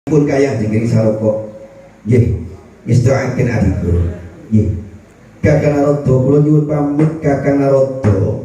pun kaya jengking saloko nggih istirahatkan adikku nggih Kakang Narodo kula nyuwun pamit Kakang Narodo.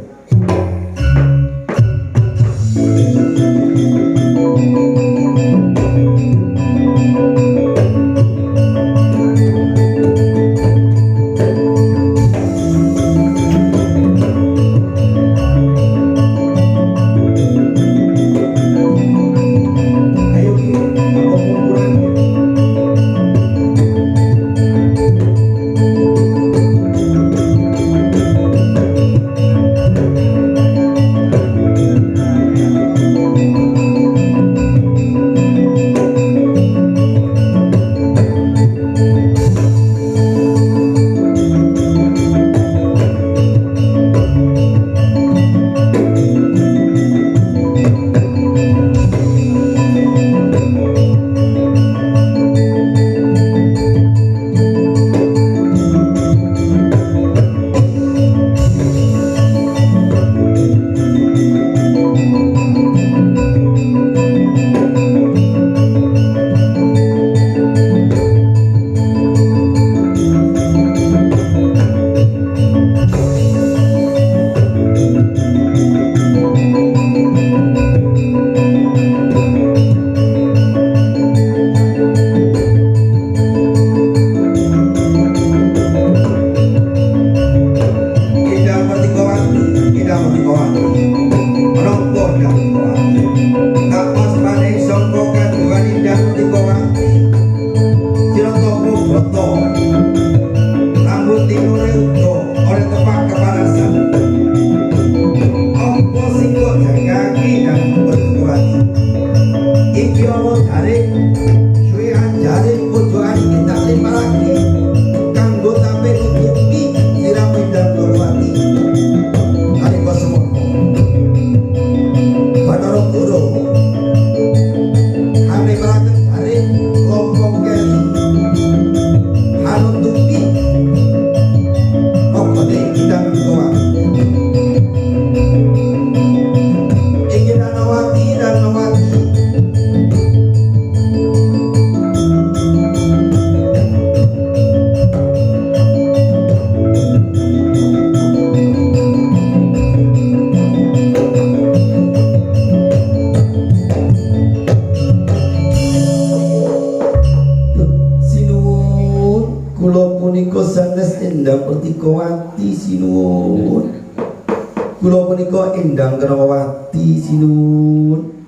Endang Kenawati sinuwun.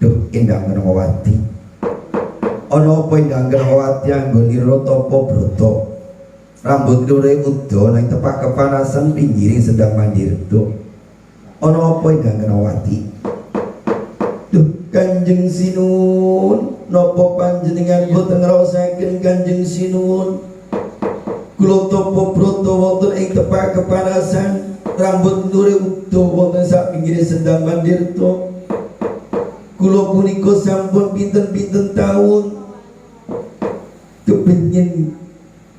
Duh, Endang Kenawati. Ana apa Endang Kenawati anggone Ratopa Brata? Rambut lure uda nang tepak kepanasan pinggiring sedang mandirdo. Ana apa Endang Kenawati? Duh, Kanjeng Sinuwun, napa panjenengan boten ngraosaken Kanjeng Sinuwun? Kula Tapa Brata wonten ing tepak kepanasan rambut lure uda wonten sak pinggire sedang mandirto. Kula punika sampun pinten-pinten taun kepengin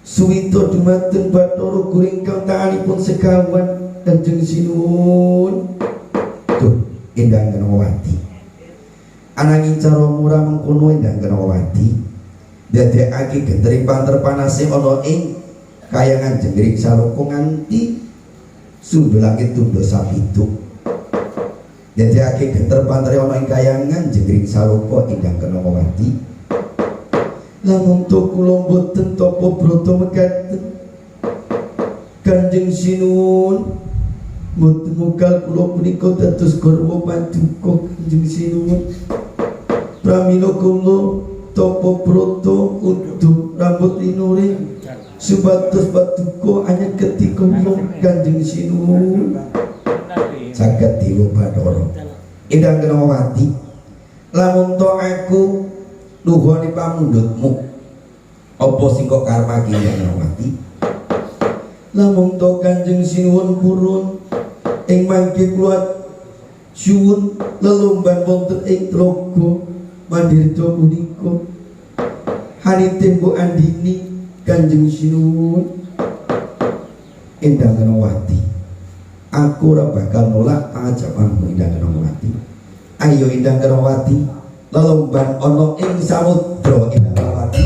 suwita dumateng Bathara Guru ingkang taanipun sekawan Kanjeng Sinuwun. Duh, Endang Kenawati. Ananging cara murah mengkono Endang Kenawati dadekake gentering panterpanase ana ing kayangan Jenggring Saloko nganti sundulake tundha sapitu. Dadekake genter pantri ana ing kayangan Jenggring Saloko Endang Kenawati. Lamun to kula boten Tapa Brata mekaten Kanjeng Sinuwun, boten mugal kula punika dados garwa paduka Kanjeng Sinuwun. Pramila kula Tapa Brata udo rambut linure supados paduka anyek ketika Kanjeng Sinuwun saged dewa Bathara. Endang Kenawati, lamun to aku nuhoni pamundhutmu, apa sing kok karepake Endang Kenawati? Lamun to Kanjeng Sinuwun purun ing mangke kula suwun lelomban wonten ing tlaga Mandirdo punika hanite Mbok Andini Kanjeng Sinuwun. Endang Kenawati, aku ora bakal nolak pangajapanmu Endang Kenawati. Ayo Endang Kenawati, lelomban ana ing samudra Indrawati.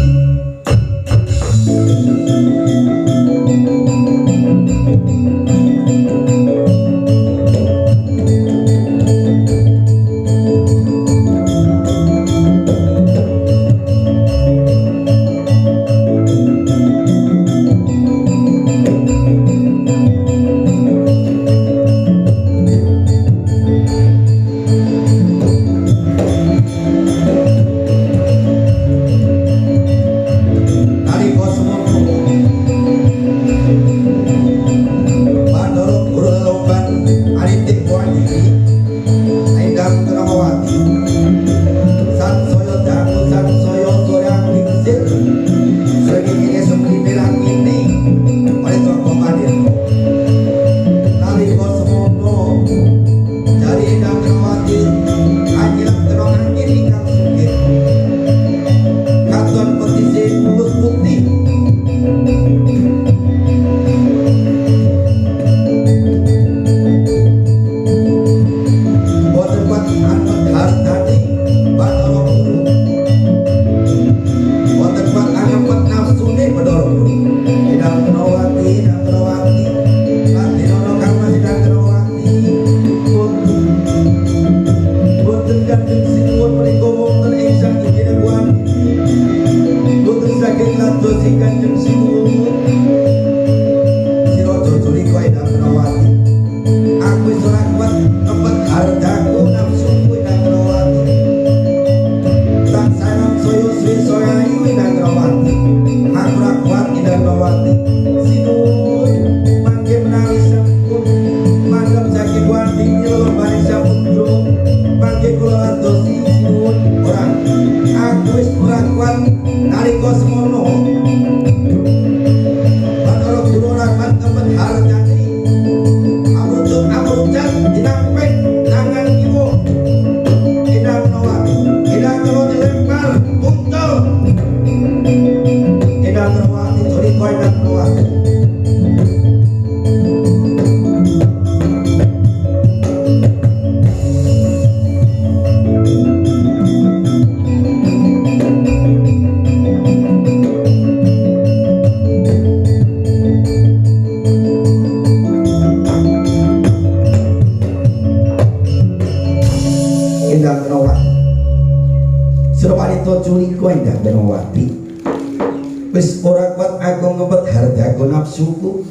Nafsuku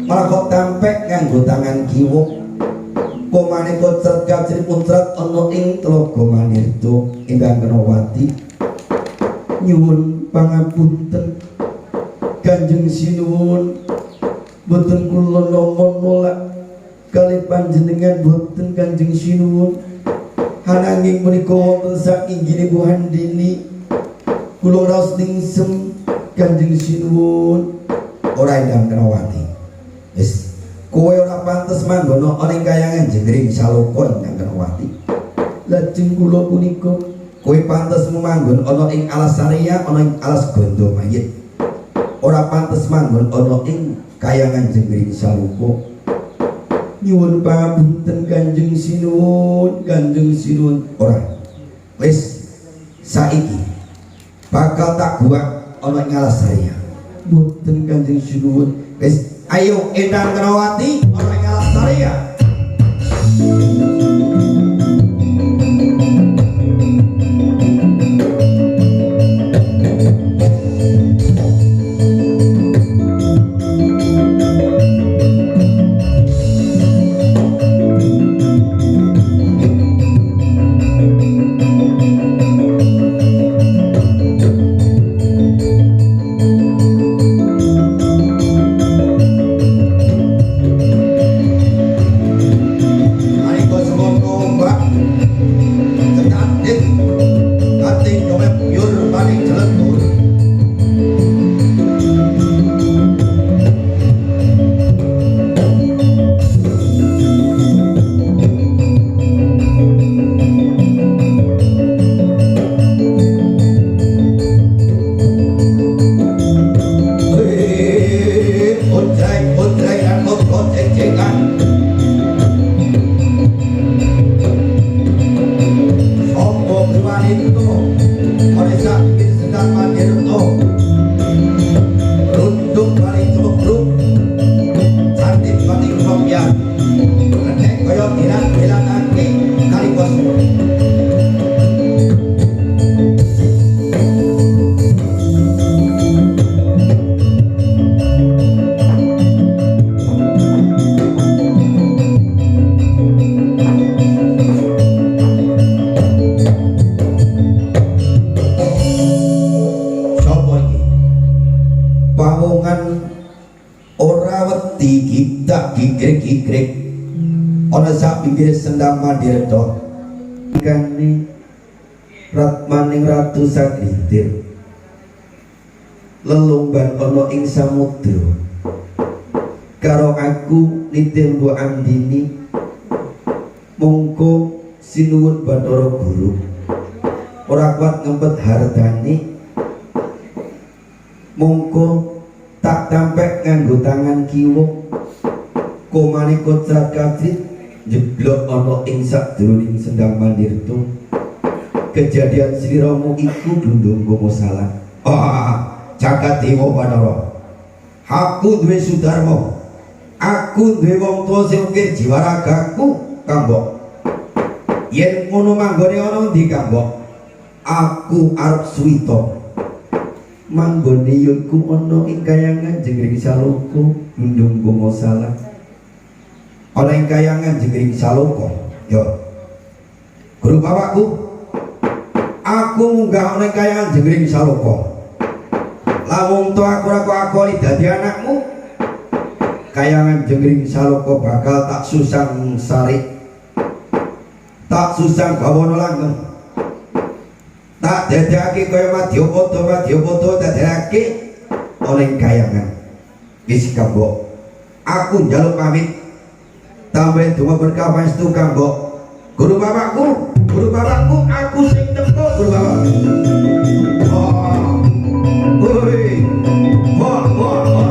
malah kok tampek nganggo tangan kiwa komane kocret kacri puntrat ana ing tlaga manirta Ingkang Kenawati nyuwun pangapunten Kanjeng Sinuwun boten kula nampa nolak kalih panjenengan boten Kanjeng Sinuwun ananging menika wonten saking inggilipun Handini kula raos ningsem Kanjeng Sinuwun ora Ingkang Kenawati. Wis kowe ora pantes manggono ana ing kayangan jengring Saloka Ingkang Kenawati. Lajeng kula punika kowe pantes manggon ana ing alas Sarya, ana ing alas Gondo Mayit. Ora pantes manggon ana ing kayangan jengring Saloka. Nyuwun pangapunten Kanjeng Sinuwun, Kanjeng Sinuwun. Ora. Wis saiki bakal tak guwak ana ing alas Sarya. Boten Kanjeng Sinuwun. Wis ayo Ingkang Kenawati ana ing alas Sarya. kikrik ana sak pinggir sendang mandirta kane ratmaning ratu sakritir lelungban ana ing samudra karo aku nitir Bu Andini mongko sinuwun Bathara Guru ora kuat ngempet hartane mongko tak tampek nganggo tangan kiwa komane kocrat kacrit jeblok ana ing sadroning sendang mandirta kejadian sliramu iku blundung gomo salah jagat dewa Bathara aku duwe sudarma aku duwe wong tuwa sing ukir jiwa ragaku Kambok yen ngono manggone ana ndi Kambok aku arep suwita manggone yunku ana ing kayangan Jengring Saloka blundung gomo salah ana ing kayangan Jengring Saloka yo guru bapakku aku munggah ana ing kayangan Jengring Saloka lamun to aku ora akoni dadi anakmu kayangan Jengring Saloka bakal tak susang sarik tak susang bawana langgeng tak dadake kaya Madyapada dadake oleh kayangan wis Kambok aku njaluk pamit tambahin donga berkah paestu Kambok guru bapakku aku sing teko guru bapak wah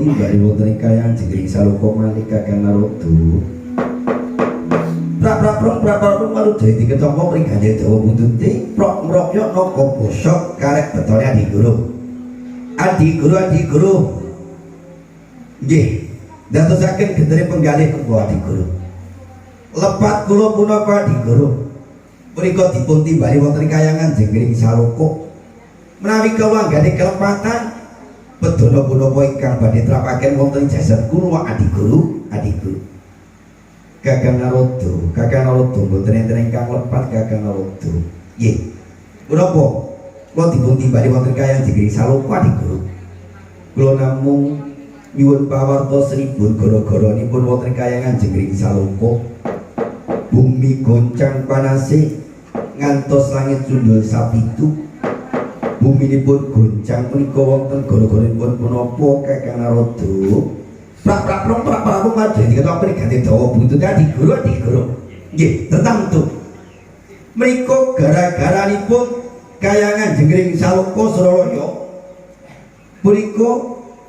timbali wonten ing kayangan Jengring Saloka malih Kakang Naroda. Prak malu dadi diketompo ring gandhe dawa buntute prok mrokyok naka bosok karek betone Adi Guru. Nggih, dadosaken gendere penggalih kula Adi Guru. Lepat kula punapa Adi Guru. Menika dipun timbali wonten ing kayangan Jengring Saloka. Menawi kula nggane kelepatan Bedana punapa ingkang badhe trapaken wonten jasad kula Adi Guru. Kakang Naroda mboten enten ingkang lepat Kakang Naroda. Nggih. Punapa kula dipun timbali wonten kayangan Jengring Saloka Adi Guru. Kula namung nyuwun pawarta senipun gara-garanipun wonten kayangan Jengring Saloka. Bumi goncang panase ngantos langit sundul sapitu. Buminipun goncang menika wonten gara-garanipun punapa Kakang Naroda. Prak madhe diketok ganti dawa buntut Adi Guru. Nggih, tertentu. Menika gara-garanipun kayangan Jengring Saloka Suralaya. Punika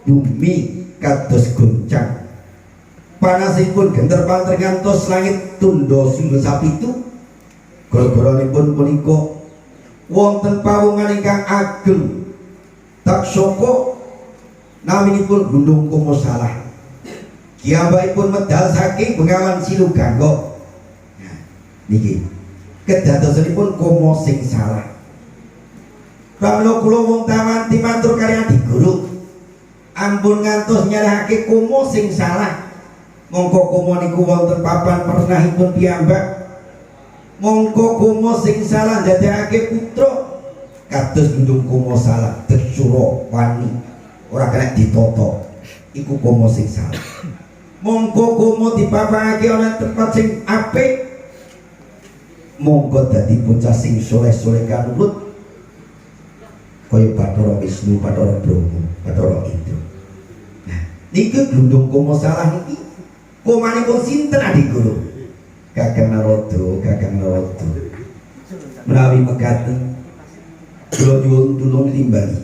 bumi kados goncang. Panasipun genter panter ngantos langit tundha sundul sapitu. Gara-garanipun punika wonten pawongan ingkang ageng taksaka naminipun Gunung Komo Salah. Kiyambakipun medal saking Bengawan Silugangga. Nah, niki kedadosanipun Komo sing salah. Pramila kula wong tamanti matur kali Adi Guru. Ampun ngantos nyarahake Komo sing salah. Mongko Komo niku wonten papan pernahipun piyambak. Mongko Komo sing salah ndadekake putra kados Gunung Komo Salah Desura wani ora kena ditata iku Komo sing salah. mongko komo dipapake ana tempat sing apik, monggo dadi bocah sing soleh-soleh kanurut kaya Bathara Wisnu, Bathara Brahma, Bathara Indra. Nah, niki glundung komo salah niki komanipun sinten Adik Guru? Kakang Narada, Kakang Narada. Menawi mekaten kula nyuwun tulung timbali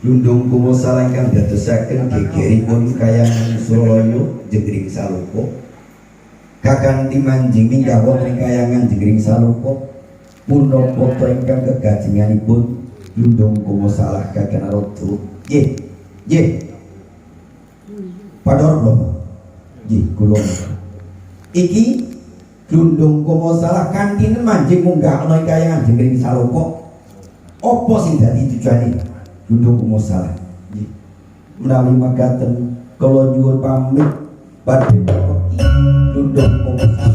glundung komo salah ingkang dadosaken gegeripun kayangan Suralaya Jenggring Saluka. Kakang Timanjing minggah wonten ing kayangan Jenggring Saluka punapa ingkang kegajenganipun glundung komo salah Kakang Narada. Nggih, nggih. Bathara Brahma. Nggih, kula iki glundung komo salah kanthi manjing munggah ana ing kayangan Jenggring Saluka. Apa sing dadi tujuane glundung komo salah? Nggih. Menawi makaten kula nyuwun pamit badhe glundung komo salah.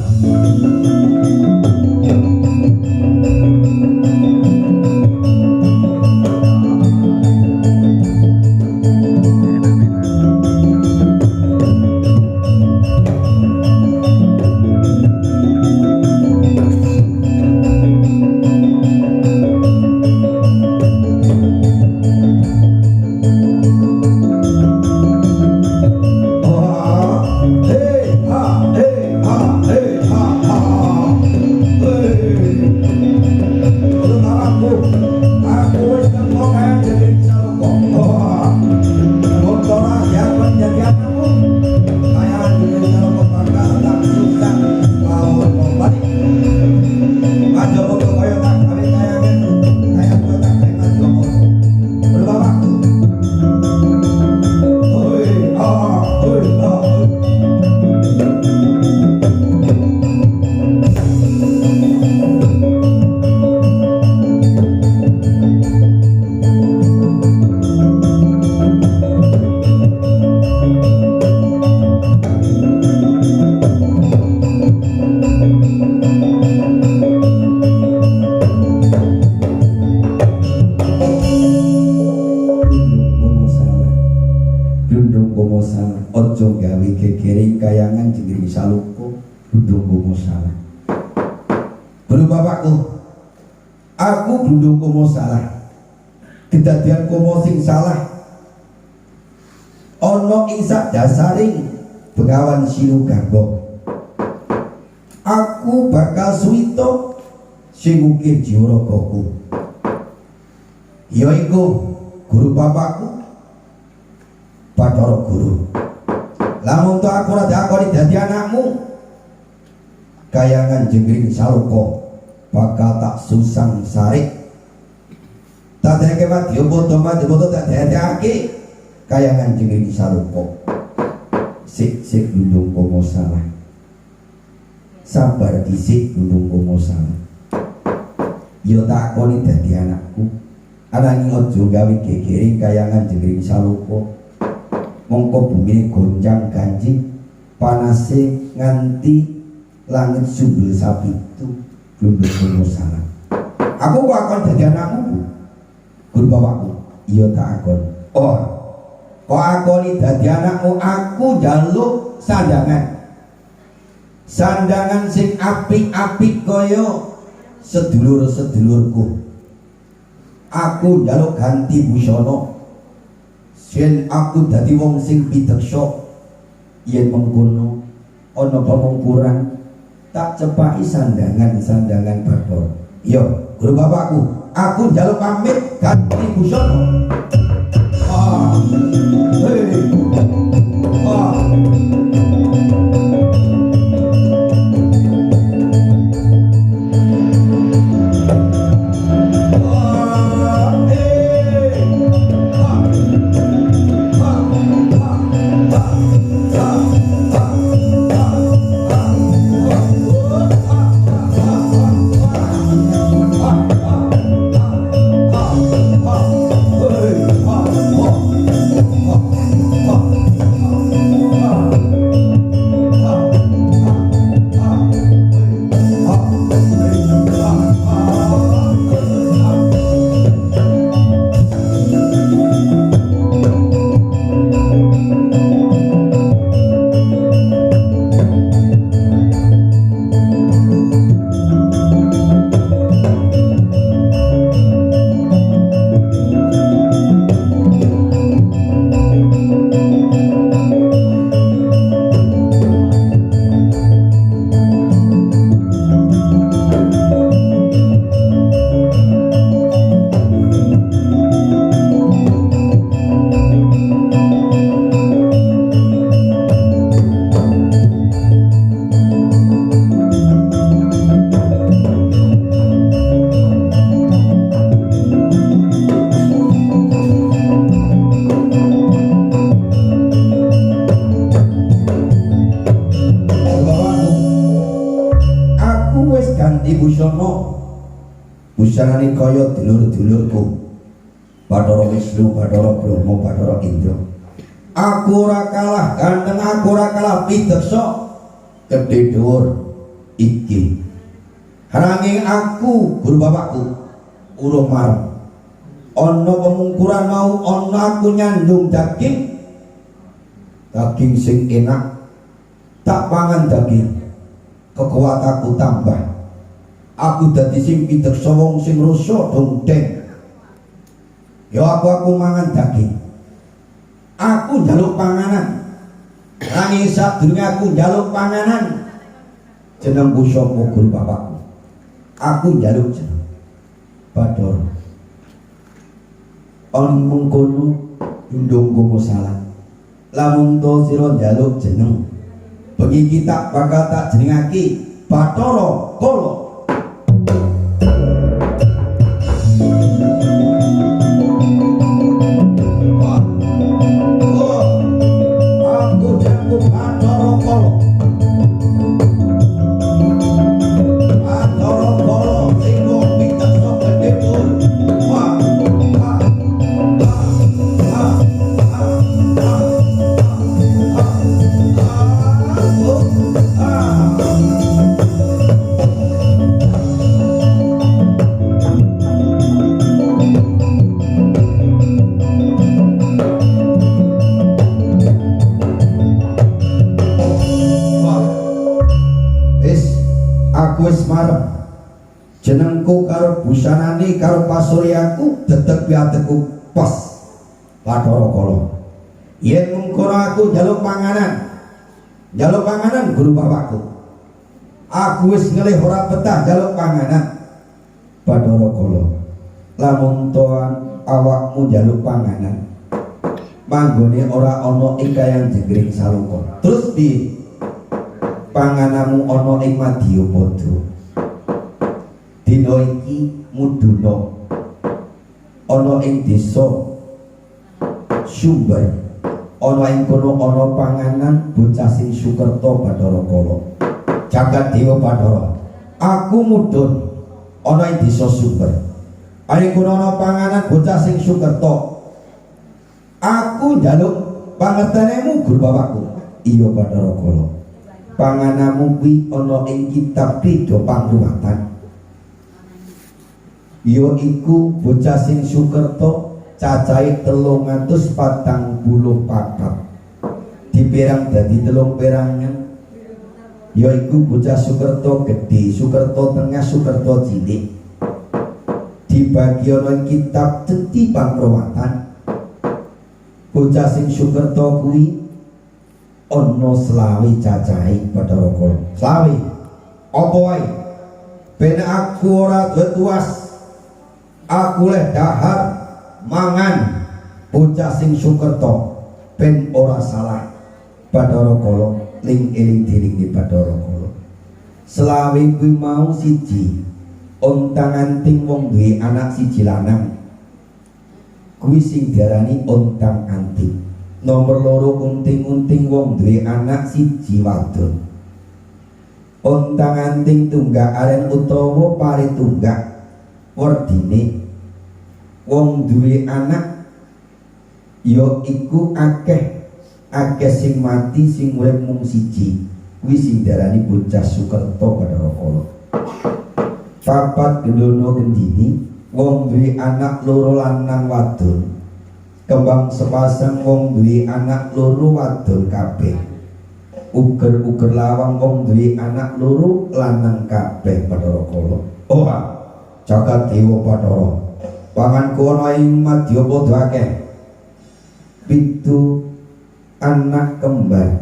Glundung komo salah, kedadian komo sing salah ana ing sadasaring Bengawan Sinugamba. Aku bakal suwita sing ukir jiwaragaku, yaiku guru bapakku Bathara Guru. Lamun to aku ora dakoni dadi anakmu, kayangan Jenggring Saluka bakal tak susang sarik. Tak deke madya bodo tak dadake kayangan Jenggring Saluka. Sik glundung komo salah. Sabar dhisik glundung komo salah. Yo takoni dadi anakku. Ananging aja gawe gegere kayangan Jenggring Saluka. Mongko bumi gonjang ganjing, panase nganti langit sundul sapitu. Glundung komo salah. Aku kok akan dadi anakmu, guru bapakku. Iya tak akon. Oh, kok akoni dadi anakmu, aku njaluk sandangan sing apik-apik kaya sedulur-sedulurku. Aku njaluk ganti busana, yen aku dadi wong sing pideksa. Yen mengkono ana pamungkuran, tak cepaki sandangan Bathara. Iya, guru bapakku, aku njaluk pamit ganti busana. Hey! busanane kaya dulur-dulurku Bathara Wisnu, Bathara Brahma, Bathara Indra. Aku ora kalah ganteng, aku ora kalah pideksa gedhe dhuwur iki. Nanging aku guru bapakku urung marem. Ana pemungkuran mau ana aku nyandung daging sing enak, tak pangan daging kekuatanku tambah. Aku dadi sing pideksa wong sing rasa dongdeng. Ya aku mangan daging. Aku njaluk panganan. Nanging sadurunge aku njaluk panganan, jenengku sapa guru bapakku. Aku njaluk jeneng Bathara. On mengkono ndungku salah. Lamun to sira njaluk jeneng, bengi kita bakal tak jenengake Bathara Kala. Jenengku karo busanane karo pasuryaku dedeg piateku pas Bathara Kala. Yen mengkono aku njaluk panganan guru bapakku. Aku wis ngelih ora betah njaluk panganan Bathara Kala. Lamun toan awakmu njaluk panganan, manggone ora ana ing kayang jengkring saloka. Terus di pangananmu ana ing Madyapada. Dina iki muduna ana ing desa Sumber, ana ing kono ana panganan bocah sing Sukerta Bathara Kala. Jagat Dewa Bathara, aku mudhun ana ing desa Sumber. Ari kono ana panganan bocah sing Sukerta. Aku njaluk pangertenemu guru bapakku. Iya Bathara Kala. Pangananmu kuwi ana ing kitab Pida Pangruwatan. Ya iku bocah sing Sukerta cacahe 344 dipérang dadi 3 pérangan. Ya iku bocah Sukerta gedhe, Sukerta tengah, Sukerta cilik. Dibagi ana kitab Ceti Pangruwatan. Bocah sing Sukerta kuwi ana 20 cacahe Bathara Kala. 20 apa wae ben aku ora tuwas. Aku leh dahar mangan bocah sing Sukerta ben ora salah. Bathara Kala ling eling diringi Bathara Kala. 20 kuwi mau siji ontang-anting wong duwe anak siji lanang. Kuwi sing diarani ontang-anting. Nomor 2 unting-unting wong duwe anak siji wadon. Ontang-anting tunggak aren utawa paritunggak. Werdine wong duwe anak ya iku akeh sing mati sing urip mung siji. Kuwi sing diarani bocah Sukerta Bathara Kala. Papat gendono gendini wong duwe anak 2 lanang wadon. Kembang sepasang wong duwe anak 2 wadon kabeh. Uger-uger lawang wong duwe anak 2 lanang kabeh Bathara Kala. Jagat Dewa Bathara, panganku ana ing Madyapada akeh. 7 anak kembar.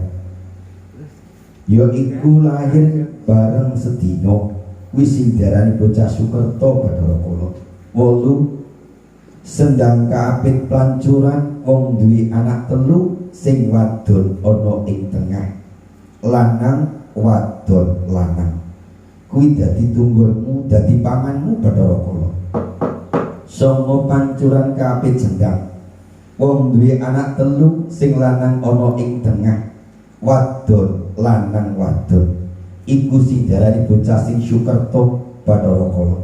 Ya iku lahir bareng sedina. Kuwi sing diarani bocah Sukerta Bathara Kala. 8 sendang kaapit plancuran wong duwe anak 3 sing wadon ana ing tengah. Lanang wadon lanang. Kuwi dadi tunggonmu, dadi panganmu Bathara Kala. 9 pancuran kapit sendang wong duwe anak 3 sing lanang ana ing tengah, wadon lanang wadon. Iku sing diarani bocah sing Sukerta Bathara Kala.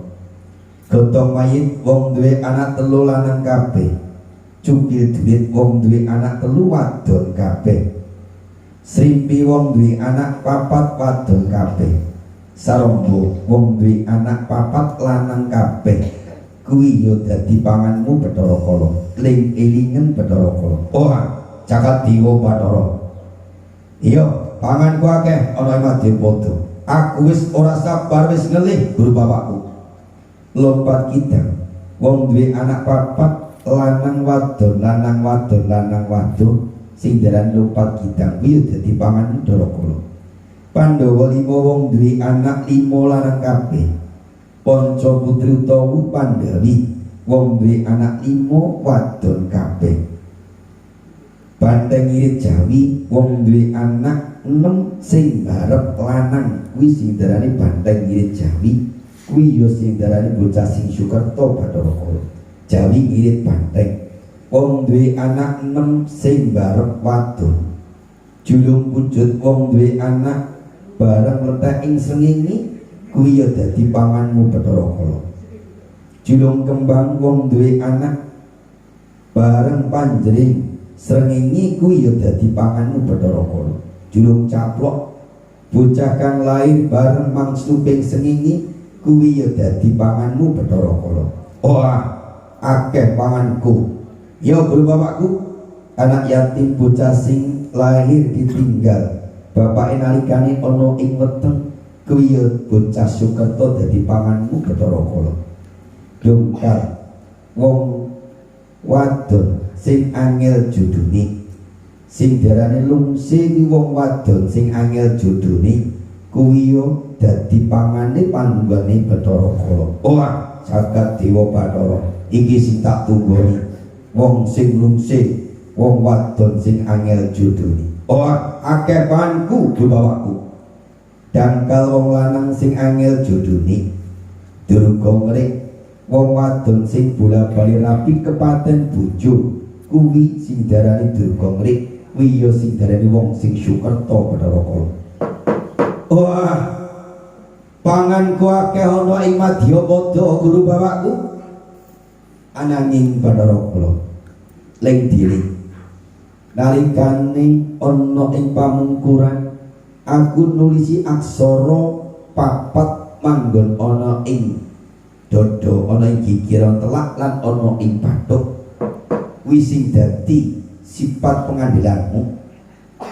Gotong mayit wong duwe anak telu lanang kabeh. Cukil duit wong duwe anak telu wadon kabeh. Srimpi wong duwe anak papat wadon kabeh. Sarombo wong duwe anak papat lanang kabeh. Kuwi yo dadi panganmu Bathara Kala. Ling elingen Bathara Kala. Oh, Jagat Dewa Bathara. Iya, panganku akeh ana ing Madyapada. Aku wis ora sabar wis ngelih guru bapakku. Lompat kidang wong duwe anak papat lanang wadon sing diarani lompat kidang kuwi dadi pangan Bathara Kala. Pandhawa 5 wong duwe anak 5 lanang kabeh. Panca putri utawa Pandhawi wong duwe anak 5 wadon kabeh. Banteng Irit Jawi wong duwe anak 6 sing barep lanang kuwi sing diarani Banteng Irit Jawi. Kuwi yo sing darani bocah sing Sukerto Bathara Kala. Jawi Irit Banteng wong duwe anak 6 sing barep wadon. Julung Pujut wong duwe anak bareng letak ing srengenge kuwi yo dadi panganmu Bathara Kala. Julung Kembang wong duwe anak bareng panjering srengenge kuwi yo dadi panganmu Bathara Kala. Julung Caplok bocah kang lair bareng mangsluping srengenge kuwi ya dadi panganmu Bathara Kala. Oh, akeh panganku. Ya guru bapakku, anak yatim bocah sing lahir ditinggal bapake nalikane ana ing weteng kuwi ya bocah Sukerto dadi panganmu Bathara Kala. Dongkar wong wadon sing angel jodhone. Sing diarani lungsi wong wadon sing angel jodhone kuwi yo dadi pangane panunggane Bathara Kala. Oh, Jagat Dewa Bathara iki sing tak tunggoni. Wong sing lungsih, wong wadon sing angel jodhone. Oh, akeh panku bapakku. Dangkal wong lanang sing angel jodhone. Durga ngrik wong wadon sing bola-bali rapi kepaten bojo. Kuwi sing darani durga ngrik, kuwi yo sing darani wong sing Sukerto Bathara Kala. Wah, panganku akeh ana ing Madyapada guru bapakku. Ananging Bathara Kala ling diri nalikane ana ing pamungkuran aku nulisi aksara papat manggon ana ing dada, ana ing gigiran telak lan ana ing bathuk. Kuwi sing dadi sifat pengandelanmu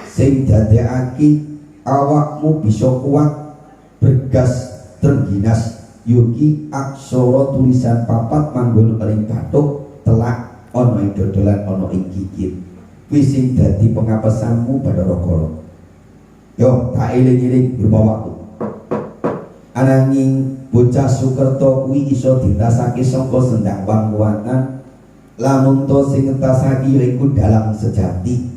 sing dadekake awakmu bisa kuat bergas terginas. Yuki aksara tulisan papat manggon ing bathuk telak ana ing dodolan ana ing gigit. Kuwi sing dadi pengapesanmu Bathara Kala. Yo tak eling-eling bapakku. Ananging bocah Sukerto kuwi iso ditasake saka sendang pangkuwatan. Lamun to sing ngetasake ya iku dalang sejati,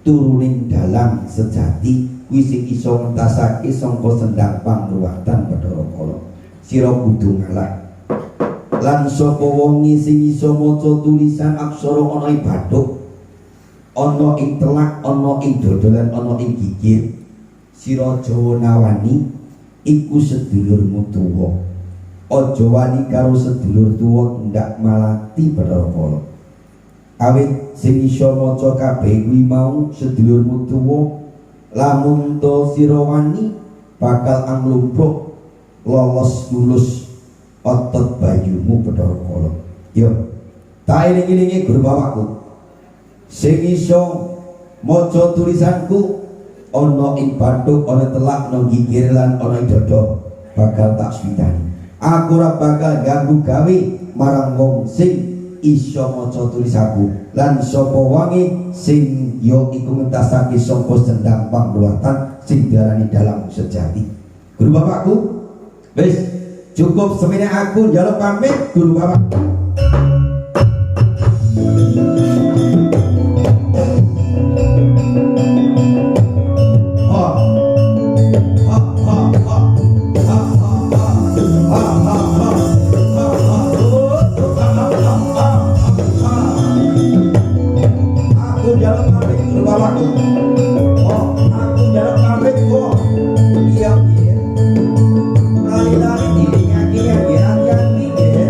turuning dalang sejati. Kuwi sing iso ngentasake saka sendang pangruwatan Bathara Kala. Sira kudu ngalah. Lan sapa wong sing iso maca tulisan aksara ana ing bathuk, ana ing telak, ana ing dodolan, ana ing gigir, sira Jawa nawani iku sedulurmu tuwa. Aja wani karo sedulur tuwa ndak malati Bathara Kala. Awit sing iso maca kabeh kuwi mau sedulurmu tuwa. Lamun to sira wani bakal anglumpruk lolos lulus otot bayumu Bathara Kala. Yo tak eling-elingi guru bapakku sing iso maca tulisanku ana ing bathuk, ana telak, ana gigir lan ana ing dada bakal tak swidani. Aku ora bakal ganggu gawe marang wong sing iso maca tulisanku lan sapa wangi sing yo iku ngentasake saka sendang pangruwatan sing diarani dalang sejati. Guru bapakku, wis cukup semene aku njaluk pamit guru bapakku. Lari-lari dirinya dia hati-hati ya.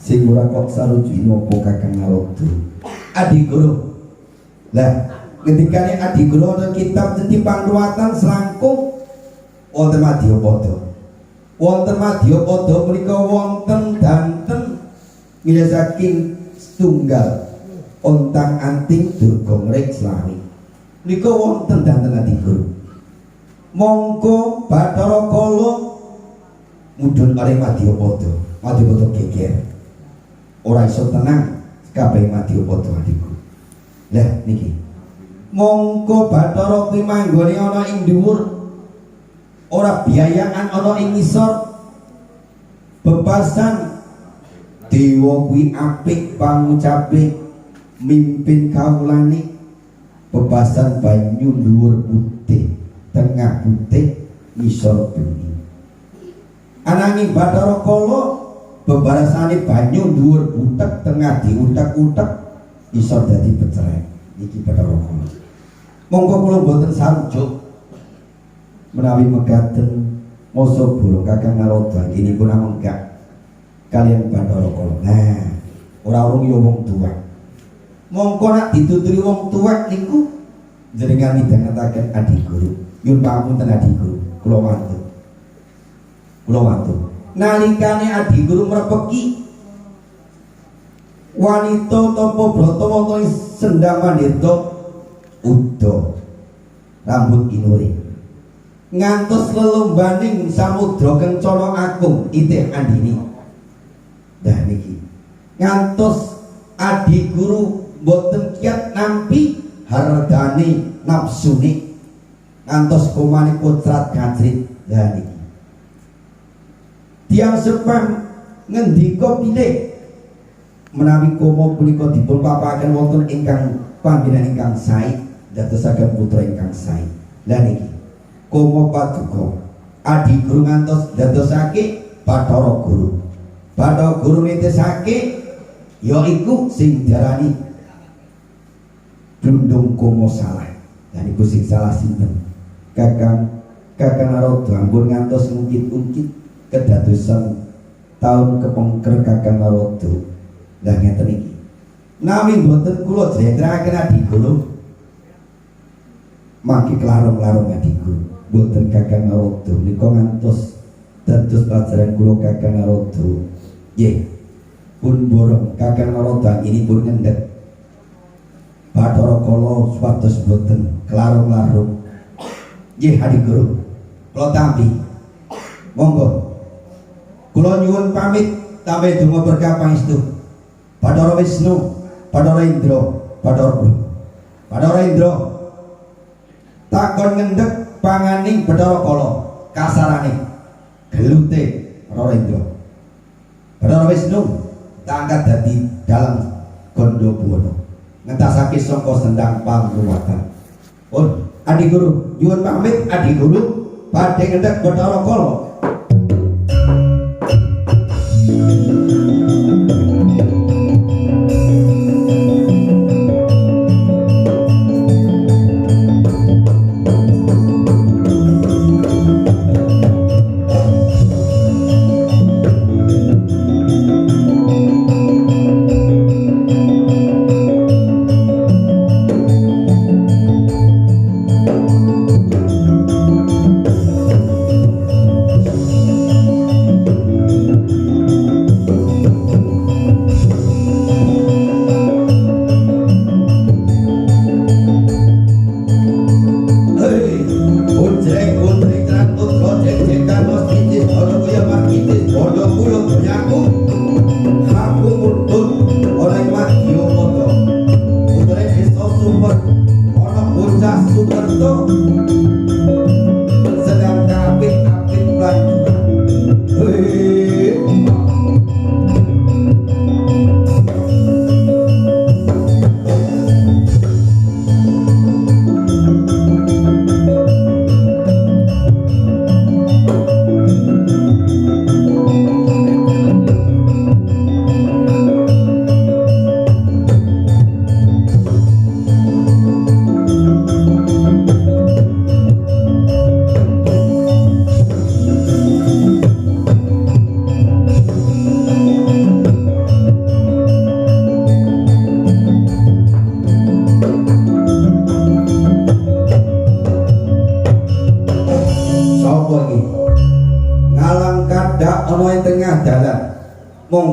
sing ora kok saruji nopo Kakang Narodo Adi Guru. Lah ketikane Adi Guru ana kitab dadi pangruwatan selangkung wonten Madyapada. Wonten Madyapada menika wonten danten milih saking setunggal ontang-anting durga ngrik slawi. Nika wonten danten Adi Guru. Mongko Bathara Kala mudhun kali Madyapada. Madyapada geger. Ora iso tenang kabeh Madyapada adikku. Lah niki. Mongko Bathara kuwi manggone ana ing dhuwur. Ora biayaan ana ing ngisor. Bebasan dewa kuwi apik pangucape mimpin kawulane. Bebasan banyu dhuwur putih, tengah putih, ngisor bening. Ananging Bathara Kala bebarasane banyu dhuwur butek, tengah diutek-utek, ngisor dadi becerek. Iki Bathara Kala. Monggo kula boten sarujuk menawi mekaten masa burung Kakang Narodo anggenipunamenggak kalian Bathara Kala. Nah, ora urung ya wong tuwa. Mongko nak dituturi wong tuwa niku jenengan midhangetaken Adi Guru. Nyuwun pamunten Adi Guru, kula wantun. Kula wantun. Nalikane Adi Guru mrepeki wanita tapa brata wonten sendang manirta uda rambut inure ngantos lelombaning samudra kencana agung itih andini. Dah niki ngantos Adi Guru boten kiat nampi hardane nafsune ngantos komane kocrat gajrit. Dah niki tiang sepang ngendika pilih menawi komo punika dipun papaken wonten ingkang panggenan ingkang sae dadosaken putra ingkang sae. Lah niki komo paduka Adi Guru ngantos dadosake Bathara Guru. Bathara Guru nitesake yaiku sing diarani Blundung Komo salah. Lah niku sing salah sinten? Kakang Narodo ampun ngantos ngungkit-ungkit kedadosan tahun kepengker Kakang Narodo. Lah ngeten iki. Nami mboten kula jlentrehake Adi Guru. Mangke klarung-klarung Adi Guru. Mboten Kakang Narodo nika ngantos dados pelajaran kula Kakang Narodo. Nggih. Pun borong Kakang Narodo ini pun ngendhet. Bathara Kala supados mboten klarung-klarung. Nggih Adi Guru. Kula tampi. Monggo. Kula nyuwun pamit tampi donga berkah pangestu. Bathara Wisnu, Bathara Indra, Bathara Indra takon ngendhek panganing Bathara Kala kasarane gelute Bathara Indra. Bathara Wisnu tak angkat dadi dalang Gandhabuana ngentasake saka sendang pangruwatan. Pun Adi Guru nyuwun pamit Adi Guru badhe ngendhek Bathara Kala.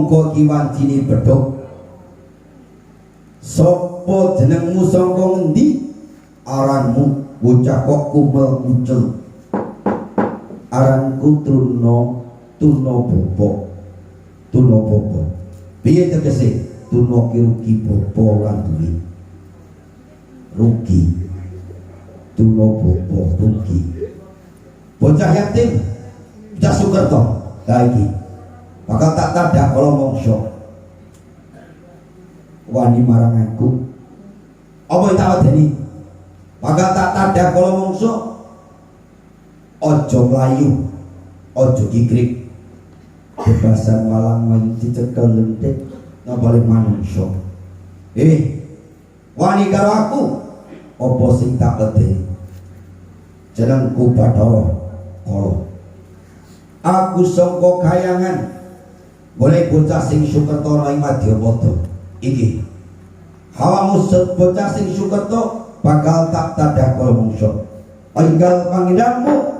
mongko kiwancine bedhog sapa jenengmu saka ngendi aranmu bocah kok kumel muncul aranku Tuna Bopo piye tegese Tuna ki rugi Bopo lan duwi rugi Tuna Bopo rugi bocah yatim bocah Sukerto lagi bakal tak tadak kala mangsa wani marang aku apa tak wedeni bakal tak tadak kala mangsa aja mlayu aja kikrik bebasan walang mayu dicekel lentik ngabale manungsa wani karo aku apa sing tak wedeni jenengku Bathara Kala aku sangka kayangan boleh bocah sing Sukerto ing Madyapada iki hawamu bocah sing Sukerto bakal tak tadah kala mungsa enggal pangindangmu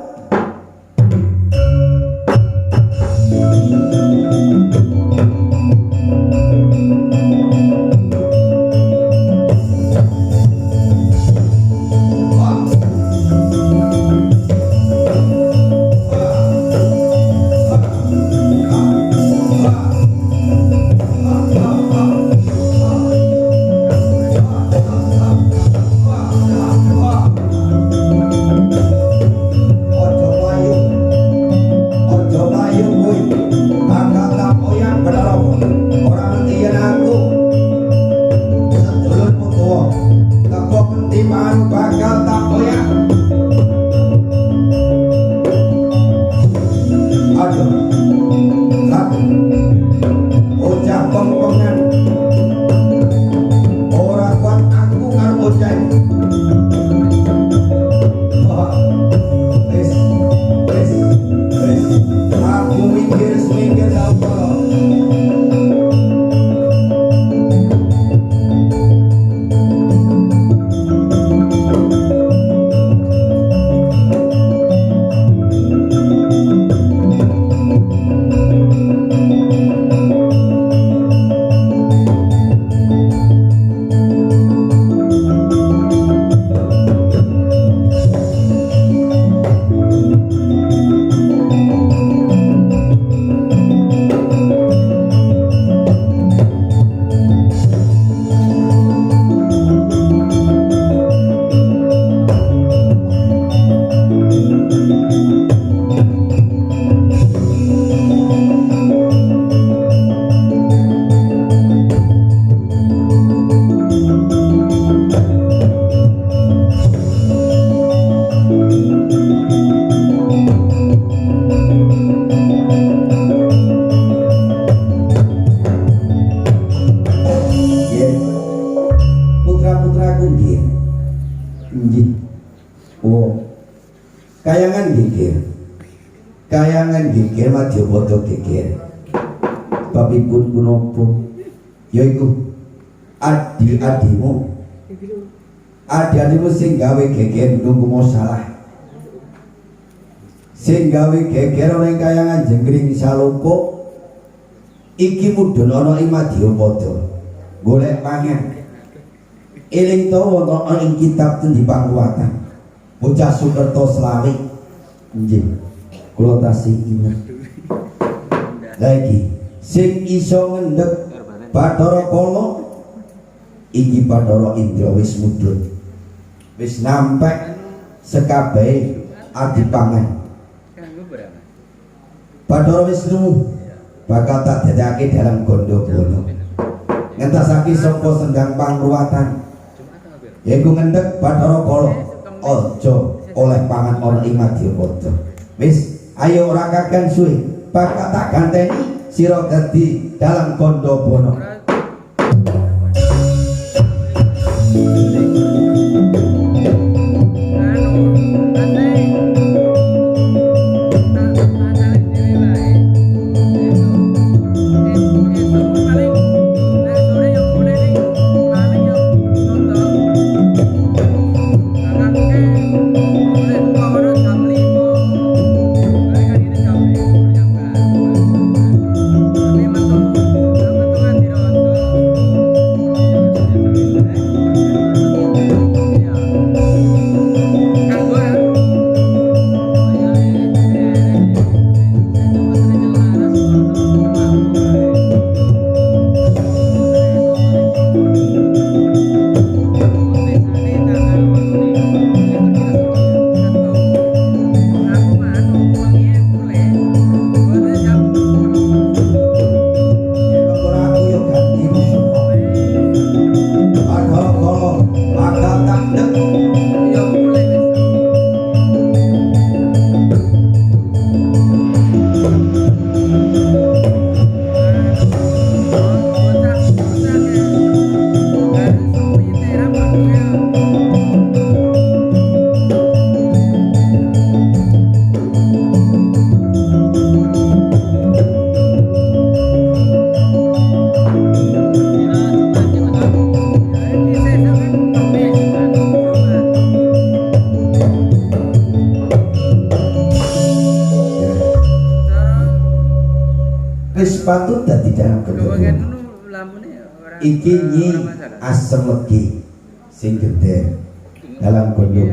kayangan geger Madyapada geger babipun punapa yaiku adi-adimu sing gawe geger nunggu masalah sing gawe geger ning kayangan Jengkring Saloko iki mudhun ana ing Madyapada golek pangan eling to wonten ing kitab Cendhi Pangruwatan bocah Sukerto selawe nggih kula tasih inget lagi sing iso ngendhek Bathara Kala iki Bathara Indra wis mudhun wis nampek sekabehe adipangan Bathara Wisnu bakal tak dadake dalam Gandabana ngentasake saka Sendhang Pangruwatan yaiku ngendhek Bathara Kala aja oleh pangan ana ing Madyapada wis ayo ora kagan suwe bakal tak ganteni sira dadi dalam Gandabana Iki nyi asem legi sing gede dalam kondo.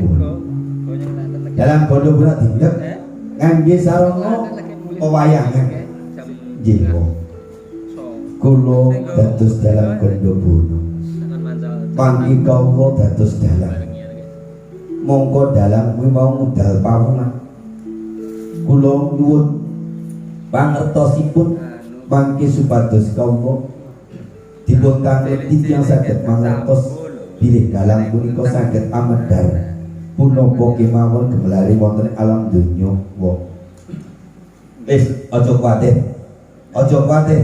Dalam kondo pura tindak ngangge sarana pewayangan jiwa. Kulo dados dalam kondo pura. Panggi kaula dados dalam. Mongko dalam kuwi mau ngudal pamungan. Kula nyuwun pangertosipun mangke supados kaula dipun tangleti tiyang saged mangertos bilih dalang punika saged amedhar punapa kemawon gemelari wonten alam donya wa. Wis aja kuwatir. Aja kuwatir.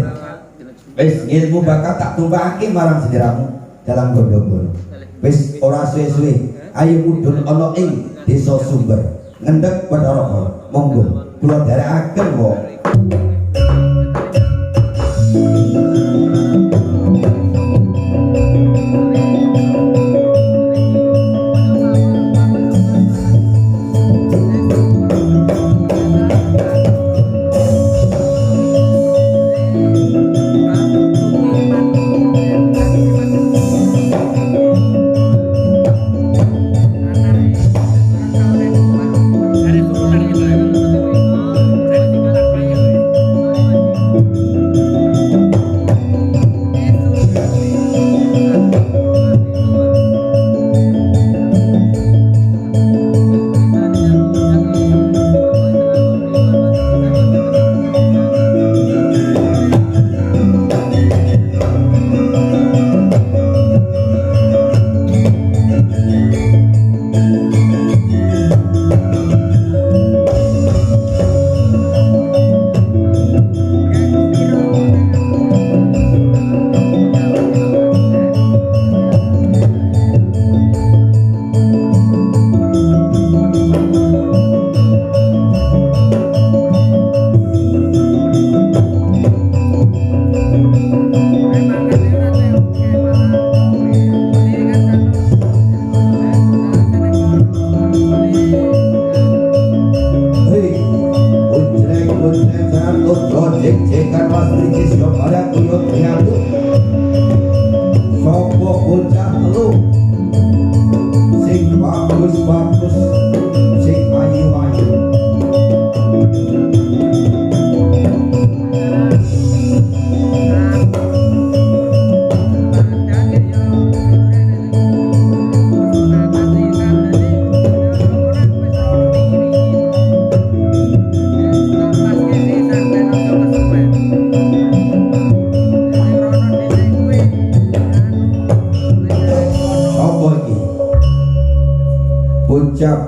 Wis ilmu bakat tak tumpakake marang sedherekamu dalam bondo-bondo. Wis ora suwe-suwe ayo mudhun ana ing desa Sumber ngendhek Bathara. Monggo kula dherekaken wae.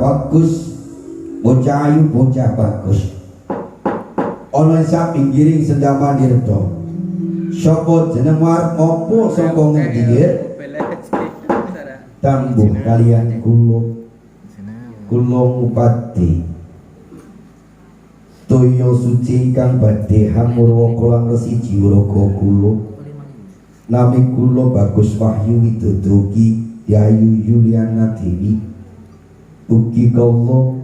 Bagus, bocah ayu, bocah bagus. Ana sak pinggiring Sendama Nirda. Sapa jeneng warep apa saka ngendi? Tambuh kalian kula ngupati. Toya suci kang badhe hamurwa kula Resi Jiwraga kula. Nami kula Bagus Wahyu Widodoki Yayu Yuliana Dewi. Ugi kaula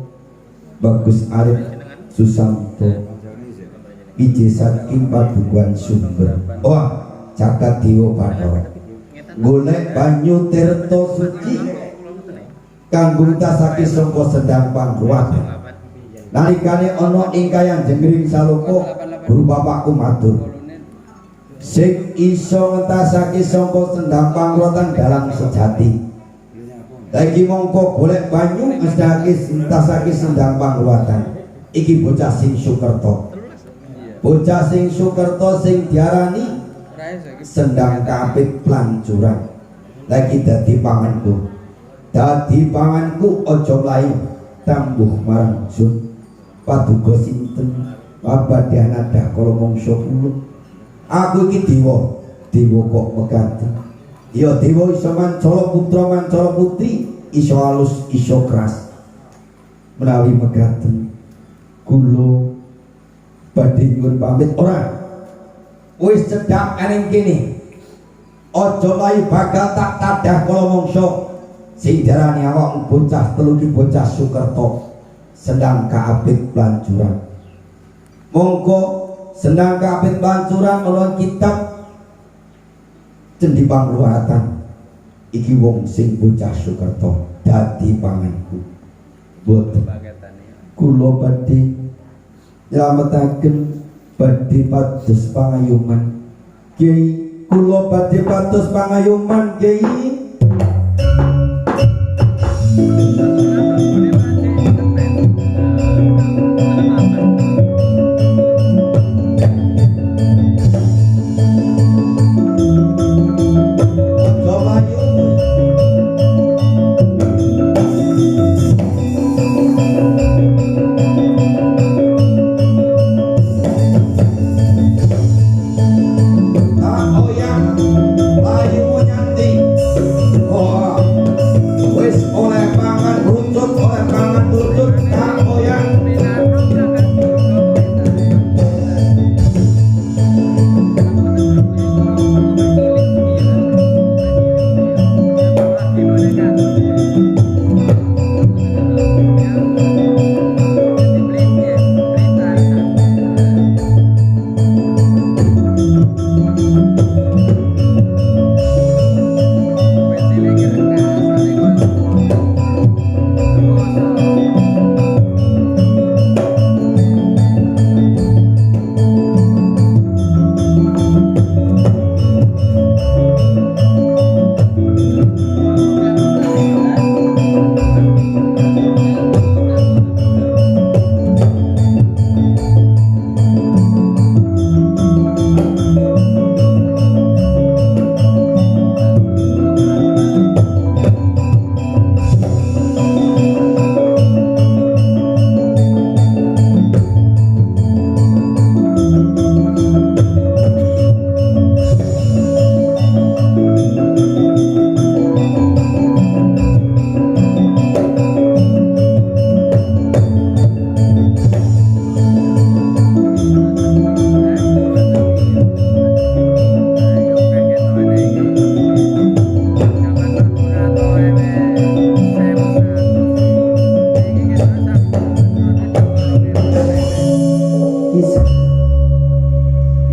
Bagus Arif Susanto ije saking Padukuhan Sumber. Wah, jagat Dewa Bathara golek banyu tirta suci kanggo tasake saka Sendang Pangruwatan. Nalikane ana ing kayang jengring saloka guru bapakku matur sing iso ngentasake saka Sendang Pangruwatan dalang sejati. Lagi mongko golek banyu ngedake entasake Sendang Pangruwatan. Iki bocah sing Sukerta. Bocah sing Sukerta sing diarani Sendang Kapit Plancuran. Lagi dadi panganku. Dadi panganku aja mlayu tambuh marang sun. Paduka sinten? Pabadyan adah kala mangsa kula. Aku iki dewa. Dewa kok mekaten. Ya dewa iso mancala putra mancala putri, iso alus iso keras. Menawi mekaten kula badhe nyuwun pamit ora. Wis cedhak aning kene. Aja layu bakal tak tadah kala mangsa sing diarani awak bocah telu ki bocah Sukerta Sendang Kapit Plancuran. Mongko Sendang Kapit Plancuran menawa kitab Cendi pangluatan iki wong sing bocah Sukerto dadi panganku. Boten kula badhe nylametaken badhe pados pangayuman Kyai. Kula badhe pados pangayuman Kyai.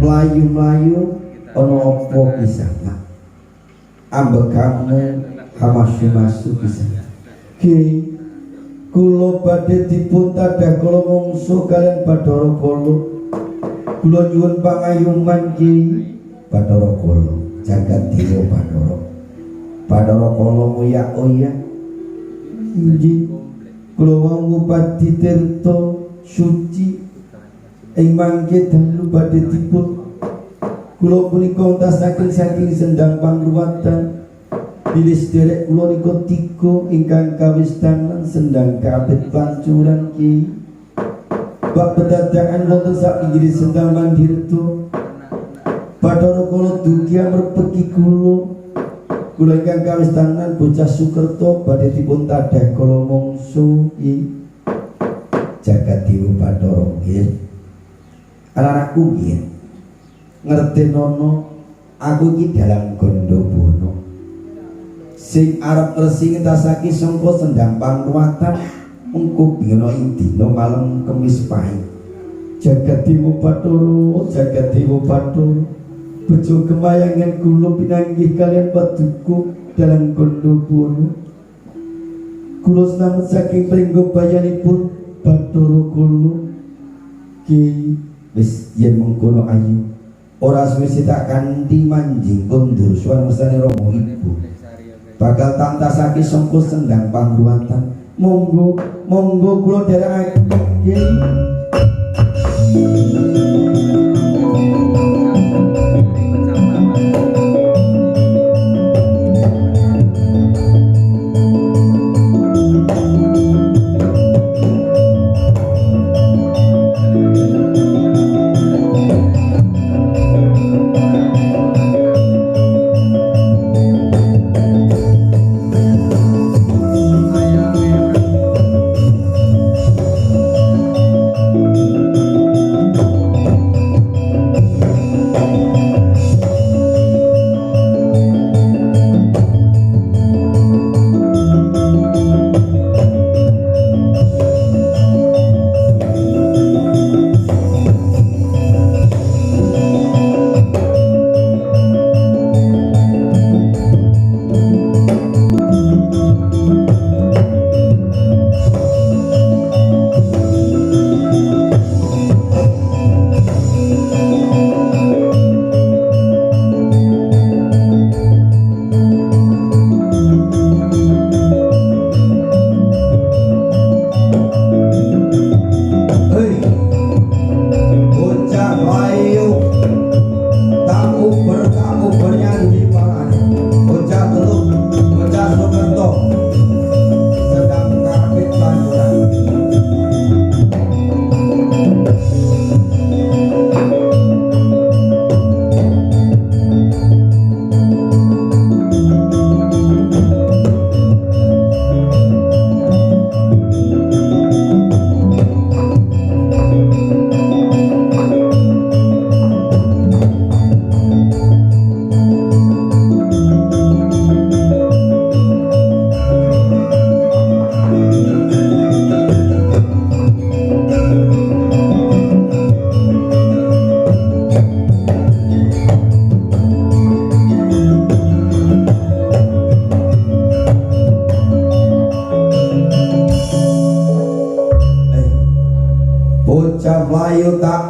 Melayu-melayu ono opo kisah mak ambekamu hamasu-masu kisah Ki kula badhe dipun tadah kala mungsuh kalian Bathara Kala. Kula nyuwun pangayuman Ki Bathara Kala jagat dewa Bathara. Bathara Kala oya-oya inggih kula wau Bupati Tirta Suci ing mangke dalu badhe dipun kula punika saking sendang pangluwatan bilih sederek kula nika tiga ingkang kawistanan sendang kapit pancuran Ki bab pedadakan wonten sak pinggir sendang Mandirta. Bathara Kala dugi merpeki kula ingkang kawistanan bocah Sukerto badhe dipun tadah kala mungsu Ki jagat dewa Bathara nggih. Anak-anakku nggih ngertenono aku iki dalang Gondobono sing arep resi ngentasake sangka sendang pangluwatan engko dina ing dina malem Kemis Pahing. Jagat dewa Bathara bejo kemayangan kula pinanggih kalian paduka dalang Gondobono. Kula slamet saking pringgo bayanipun Bathara Kala Ki wis yen mengkono ayu ora suwe tak kanthi manjing kondur suwan mesane Rama Ibu bakal tantasake sangka sendang pangluwatan. Monggo kula dherekaken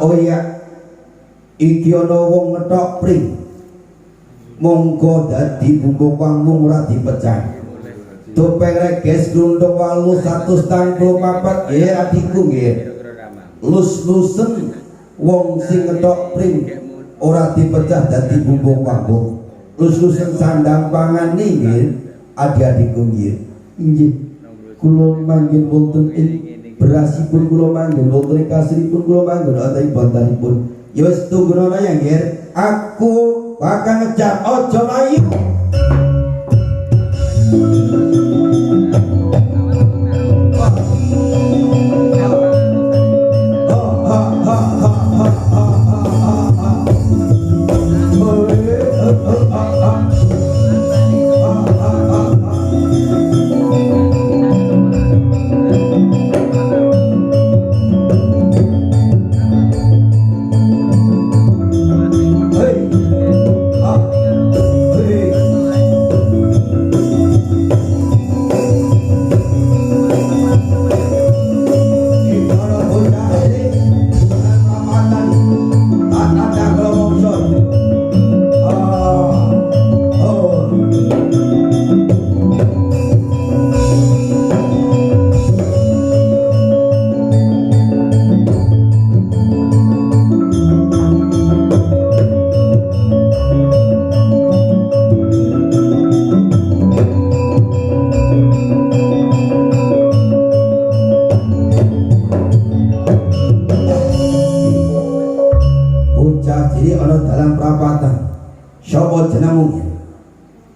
oh iya iki ana wong ngethok pring monggo dadi bumbu panggung ora dipecah topeng reges grundung walu 184 ya adikku nggih lus-lusen wong sing ngethok pring ora dipecah dadi bumbu panggung lus-lusen sandang pangan nggih adik-adikku nggih nggih kula manggen wonten ing berasipun kula manggen wonten kasripun kula manggen wonten bantanipun ya wis tunggunono ya nggih aku bakal ngejar ojo layu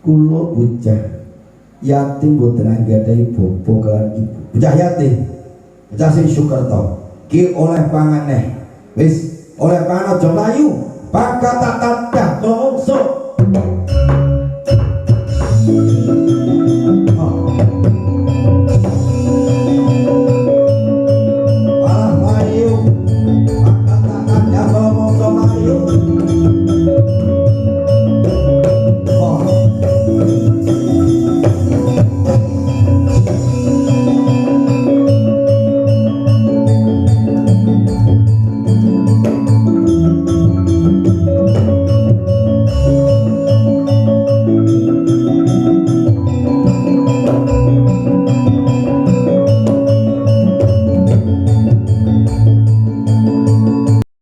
kula bocah yatim boten anggadhahi bapa kelan ibu bocah yatim bocah sing syukerta ki oleh pangan neh wis oleh pangan aja mlayu bakal tak